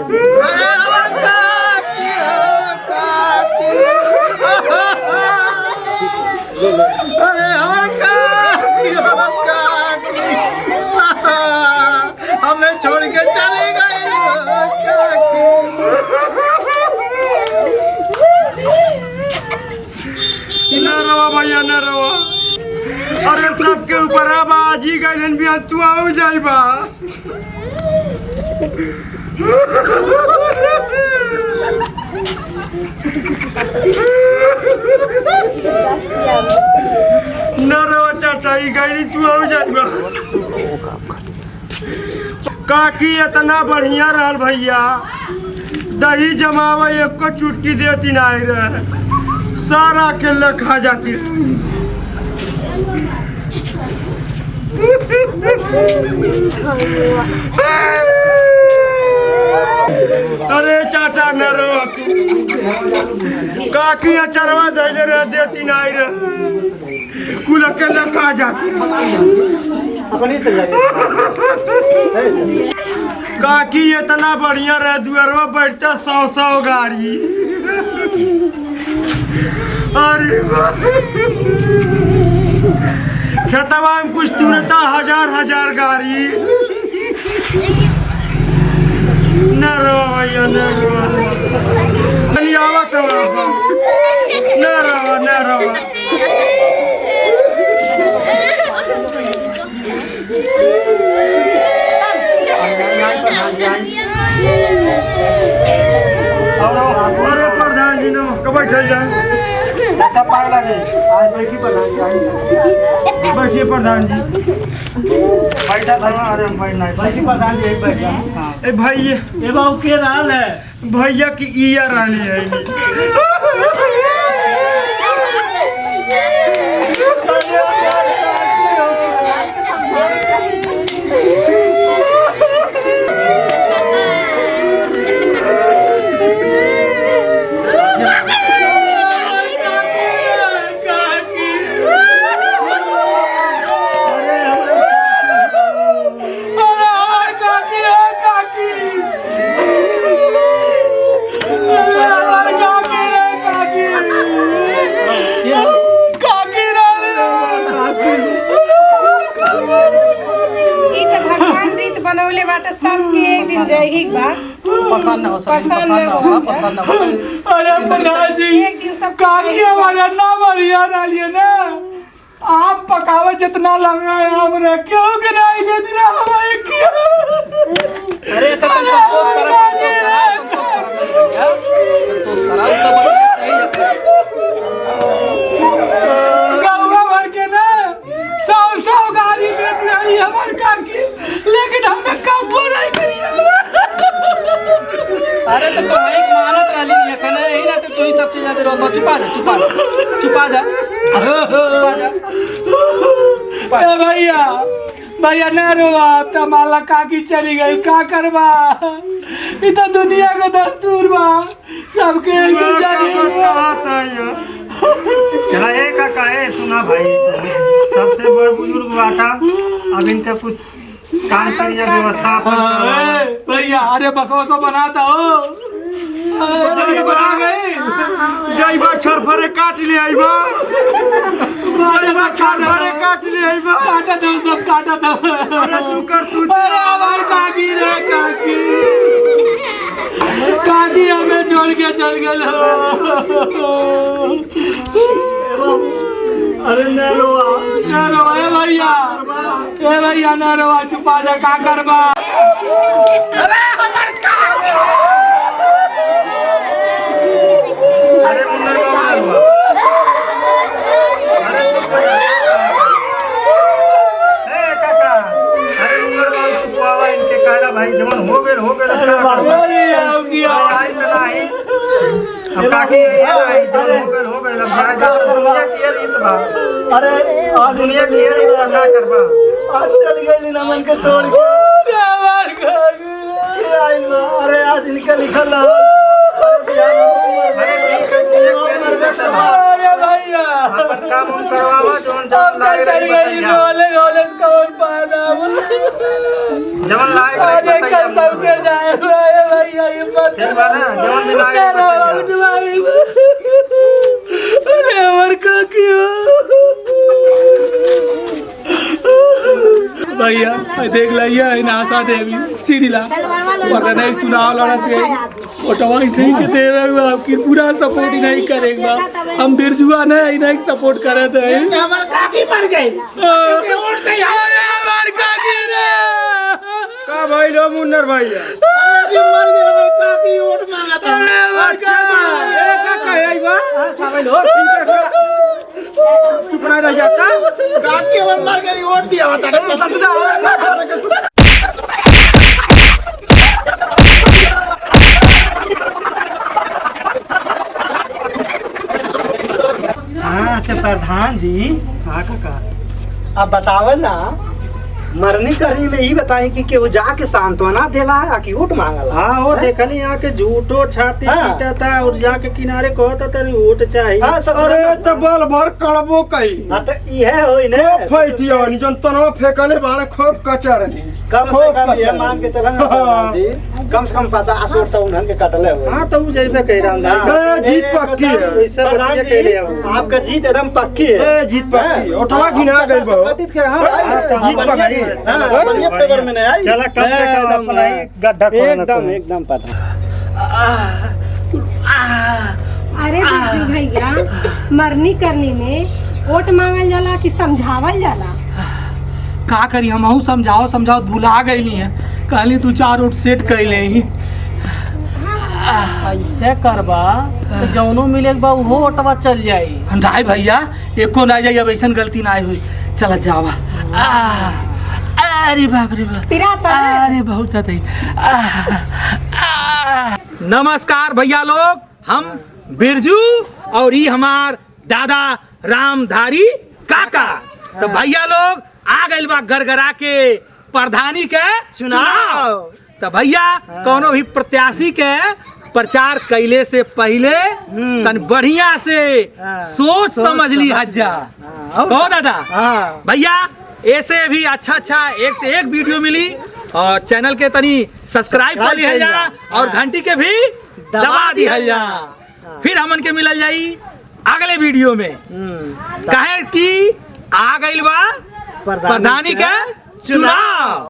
अरे हमें छोड़ के चले गए न रवा भैया न रवा। अरे सबके ऊपर अब आज ही गए भी तू आओ जाइबा। न रवा चाचा ही गई तू आओ जाइबा। काकी इतना बढ़िया रहल भैया, दही जमावा एक को चुटकी देती नहीं रहे, सारा केला खा जाती। अरे चाचा न रो, काकी अचरवा धैले रह देती नहीं रहे, कुल केला खा जाती। काकी इतना बढ़िया रह दुआरवा बैठता 100 गाड़ी। अरे खेतवा में कुछ तुरता 1000 गाड़ी। न रो भैया न रो, आवत न रो न रो। अरे प्रधान जी नो कब बैठ जाए आज बैठी प्रधान जी, बैठिए प्रधान जी। बैठा था अरे हम बैठना बैठी प्रधान जी बैठा। ए भाई ए बाबू के राल है भैया की ईया रानी है। पसंद हो अरे प्रधान जी काकी हमारे ना बढ़िया रहिए ना, आप पकावे जितना लगा है हमने क्यों कि नहीं दे दिया हमें क्यों। अरे अच्छा संतोष करा गौवा भर के ना 100 गाड़ी देती रही हमारे काकी, लेकिन हमने कब्बो नहीं करी। अरे तो तुम्हारी मानत रही नहीं है ना, यही ना तो तू ही सब चीज आते रहो। छुपा जा छुपा जा छुपा जा छुपा जा भैया भैया न रोवा, तमाला काकी चली गई का करबा। इतना दुनिया का दस्तूर बा, सबके चला एक काका है सुना भाई, सबसे बड़ बुजुर्ग बाटा, अब इनका कुछ काम करिए व्यवस्था भैया। अरे बसो बनाता हो बना गई जाइबा छरफरे काट ले आइबा, छरफरे काट ले आइबा। काटा दो सब काटा दो। अरे तू कर तू। अरे हमार काकी रे काकी, काकी हमें छोड़ के चल गए। अरे न रोवा ए भैया न रोवा, चुपा जा का करबा। अरे हमर काकी, अरे मुन्ना बाबा अरे ए काका, अरे मुन्ना बाबा छुपावा इनके काला भाई जवन हो गए आई तो नहीं। अब काकी ये नहीं जवन हो गए अब दुनिया की रीत बा। अरे आज दुनिया की रीत बा ना करबा। आज चल गई नमन के छोड़ के। अरे आज इनका लिखल भैया काम करवावा जवन जवन लायक सबके जाए भैया। ठीक बा ना जवन दिन आए अरे हमर काकी भैया देख लिया नासा देवी सीरीला वरना नहीं चुनाव लड़ते फोटोवा नहीं के देवे आपकी पूरा सपोर्ट नहीं करेगा हम बिरजुआ नहीं सपोर्ट करे थे हमर काकी मर गई वोट दे हमर काकी रे का भाई लो मुन्नर भैया अरे मर गई हमर काकी वोट मांगता हमर काकी ए काका आई बा का भाई लो चुप रह जाता काकी हमर मर गई वोट दिया होता पैसा सुधा हाँ अच्छा प्रधान जी। हाँ काका अब बतावल ना मरनी करनी में ही बताई कि केहू जाके सांत्वना देला है कि वोट मांगला। हाँ वो देखनी यहाँ के झूठो छाती पीटा था और जाके किनारे कहता तरी वोट चाहिए। अरे तो बल भर कड़बो कई हाँ तो ये होई ने फैटियो नि जन तनवा फेकले बाणे खूब कचरनी कम से कम ये मान के चला प्रधान जी कम से कम 50 वोट तो उन्हन के कटले हो। हाँ तो वो जैसे कह रहा हूँ जीत पक्की है प्रधान जी आपका जीत एकदम पक्की है। जीत पक्की ओठवा घिना गई बो जीत पक्की बढ़िया पेपर में नहीं आई। चला कम से कम अपना ही गड्ढा एकदम पता। अरे बिरजू भैया मरनी करनी में वोट मांगल जाला कि समझावल जाला? का करी हमहू समझाओ भुला गई है कहली तू 4 वोट सेट कैले ही ऐसे करबा तो जौनो मिले बा वो वोटवा चल जाई। नहीं भैया एको ना जाई अब ऐसा गलती ना हुई चला जावा अरे बाप रे बाप अरे बहुत है। नमस्कार भैया लोग हम बिरजू और ये हमार दादा रामधारी काका। तो भैया लोग आ गए बा गरगरा के प्रधानी के चुनाव। तो भैया कोनो भी प्रत्याशी के प्रचार कैले से पहले तन बढ़िया से सोच समझ ली हज्जा कहो दादा। भैया ऐसे भी अच्छा एक से एक वीडियो मिली और चैनल के तनी सब्सक्राइब कर ली जा और घंटी के भी दबा दी जा। फिर हमन के मिलल जाई अगले वीडियो में कहे कि आ गइल बा प्रधानी के चुनाव।